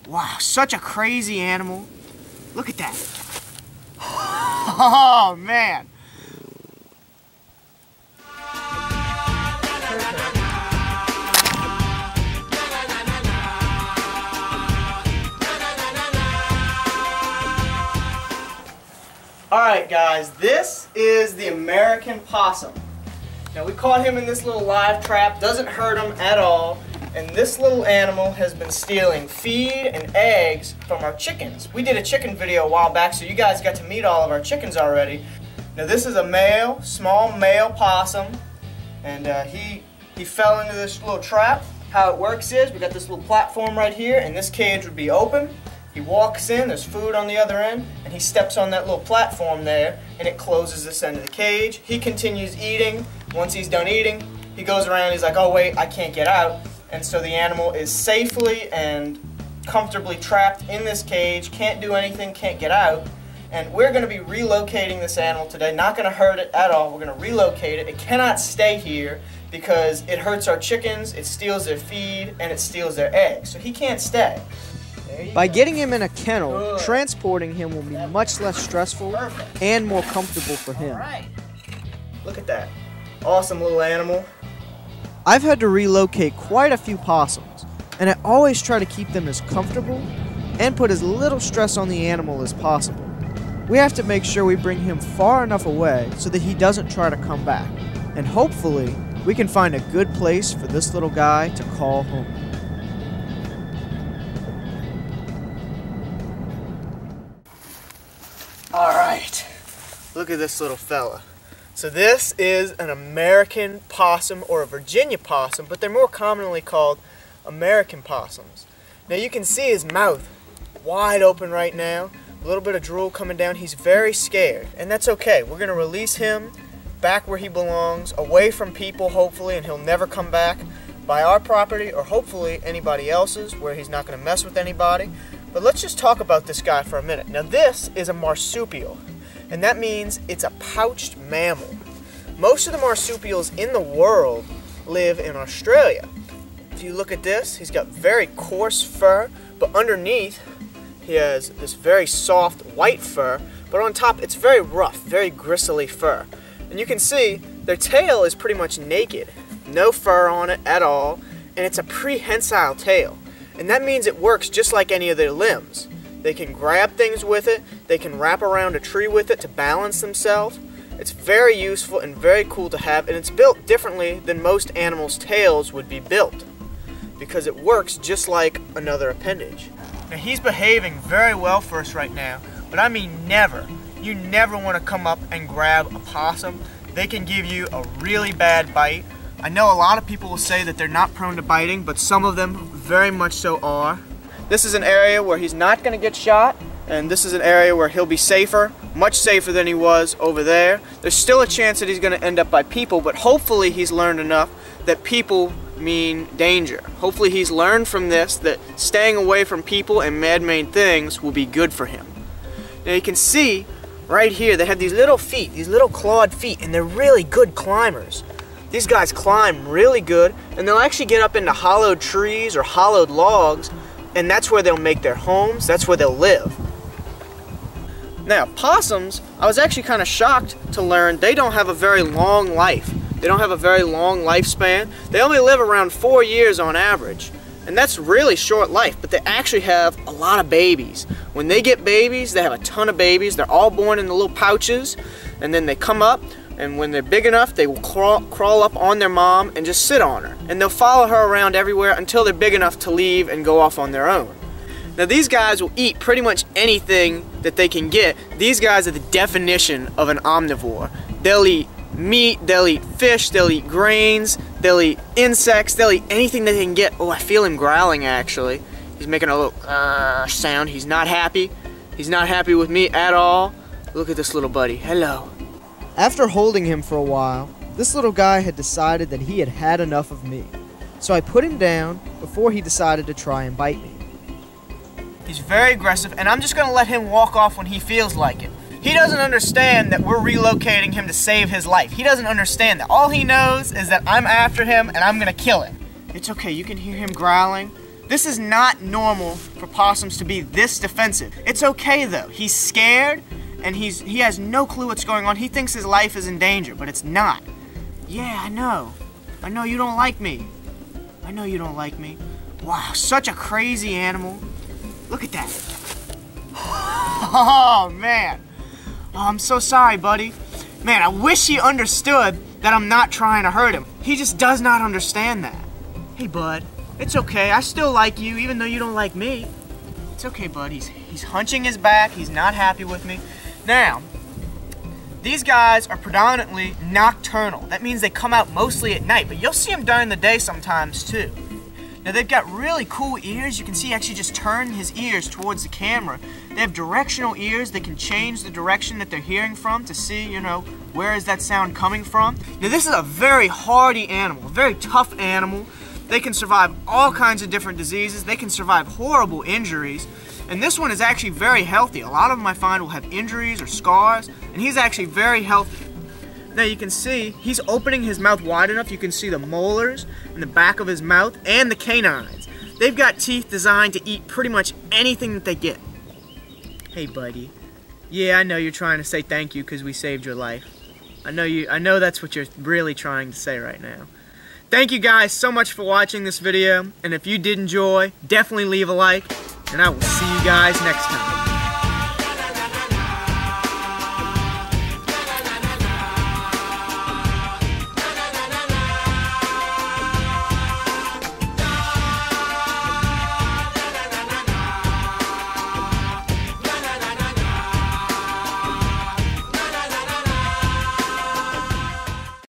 Wow, such a crazy animal. Look at that. Oh, man. Alright guys, this is the American possum. Now we caught him in this little live trap, doesn't hurt him at all, and this little animal has been stealing feed and eggs from our chickens. We did a chicken video a while back, so you guys got to meet all of our chickens already. Now this is a male, small male possum, and he fell into this little trap. How it works is, we got this little platform right here, and this cage would be open. He walks in, there's food on the other end, and he steps on that little platform there, and it closes this end of the cage. He continues eating. Once he's done eating, he goes around, he's like, oh wait, I can't get out. And so the animal is safely and comfortably trapped in this cage, can't do anything, can't get out. And we're going to be relocating this animal today, not going to hurt it at all. We're going to relocate it. It cannot stay here because it hurts our chickens, it steals their feed, and it steals their eggs. So he can't stay. By getting him in a kennel, transporting him will be much less stressful and more comfortable for him. Look at that. Awesome little animal. I've had to relocate quite a few possums, and I always try to keep them as comfortable and put as little stress on the animal as possible. We have to make sure we bring him far enough away so that he doesn't try to come back, and hopefully we can find a good place for this little guy to call home. Alright, look at this little fella. So this is an American possum or a Virginia possum, but they're more commonly called American possums. Now you can see his mouth wide open right now, a little bit of drool coming down. He's very scared, and that's okay. We're going to release him back where he belongs, away from people hopefully, and he'll never come back by our property or hopefully anybody else's where he's not going to mess with anybody. But let's just talk about this guy for a minute. Now this is a marsupial, and that means it's a pouched mammal. Most of the marsupials in the world live in Australia. If you look at this, he's got very coarse fur, but underneath he has this very soft white fur, but on top it's very rough, very gristly fur. And you can see their tail is pretty much naked, no fur on it at all, and it's a prehensile tail. And that means it works just like any of their limbs. They can grab things with it, they can wrap around a tree with it to balance themselves. It's very useful and very cool to have, and it's built differently than most animals' tails would be built, because it works just like another appendage. Now he's behaving very well for us right now, but I mean never. You never want to come up and grab a possum. They can give you a really bad bite. I know a lot of people will say that they're not prone to biting, but some of them very much so are. This is an area where he's not going to get shot, and this is an area where he'll be safer, much safer than he was over there. There's still a chance that he's going to end up by people, but hopefully he's learned enough that people mean danger. Hopefully he's learned from this that staying away from people and man-made things will be good for him. Now you can see right here they have these little feet, these little clawed feet, and they're really good climbers. These guys climb really good, and they'll actually get up into hollowed trees or hollowed logs, and that's where they'll make their homes, that's where they'll live. Now, possums, I was actually kind of shocked to learn they don't have a very long life. They don't have a very long lifespan. They only live around 4 years on average, and that's really short life, but they actually have a lot of babies. When they get babies, they have a ton of babies. They're all born in the little pouches, and then they come up, and when they're big enough, they will crawl up on their mom and just sit on her. And they'll follow her around everywhere until they're big enough to leave and go off on their own. Now these guys will eat pretty much anything that they can get. These guys are the definition of an omnivore. They'll eat meat, they'll eat fish, they'll eat grains, they'll eat insects, they'll eat anything that they can get. Oh, I feel him growling actually. He's making a little sound. He's not happy. He's not happy with me at all. Look at this little buddy. Hello. After holding him for a while, this little guy had decided that he had had enough of me. So I put him down before he decided to try and bite me. He's very aggressive, and I'm just going to let him walk off when he feels like it. He doesn't understand that we're relocating him to save his life. He doesn't understand that. All he knows is that I'm after him and I'm going to kill him. It's okay, you can hear him growling. This is not normal for possums to be this defensive. It's okay though. He's scared and he has no clue what's going on. He thinks his life is in danger, but it's not. Yeah, I know. I know you don't like me. I know you don't like me. Wow, such a crazy animal. Look at that. Oh, man. Oh, I'm so sorry, buddy. Man, I wish he understood that I'm not trying to hurt him. He just does not understand that. Hey, bud. It's okay. I still like you, even though you don't like me. It's okay, bud. He's hunching his back. He's not happy with me. Now, these guys are predominantly nocturnal. That means they come out mostly at night, but you'll see them during the day sometimes too. Now they've got really cool ears. You can see he actually just turned his ears towards the camera. They have directional ears. They can change the direction that they're hearing from to see, you know, where is that sound coming from. Now this is a very hardy animal, a very tough animal. They can survive all kinds of different diseases. They can survive horrible injuries. And this one is actually very healthy. A lot of them I find will have injuries or scars, and he's actually very healthy. Now you can see he's opening his mouth wide enough. You can see the molars in the back of his mouth and the canines. They've got teeth designed to eat pretty much anything that they get. Hey buddy. Yeah, I know you're trying to say thank you because we saved your life. I know that's what you're really trying to say right now. Thank you guys so much for watching this video, and if you did enjoy, definitely leave a like, and I will see you guys next time.